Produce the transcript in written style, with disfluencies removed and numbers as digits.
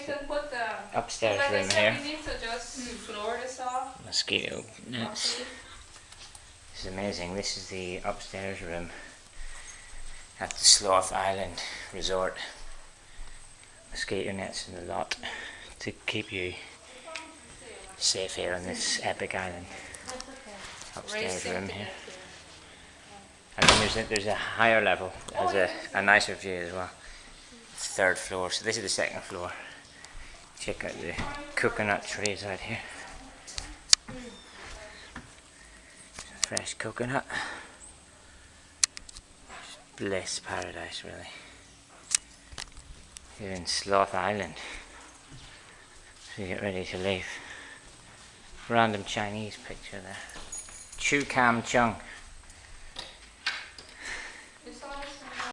can put the upstairs like room I said, here. we need to just floor this off. Mosquito nets. properly. This is amazing. This is the upstairs room at the Sloth Island Resort. Mosquito nets in the lot to keep you safe here on this epic island. Upstairs room here. And then there's a higher level that has a nicer view as well. It's third floor, so this is the second floor. Check out the coconut trees out here. Fresh coconut. Bliss paradise, really. Here in Sloth Island. So you get ready to leave. Random Chinese picture there. Chu Kam Chung.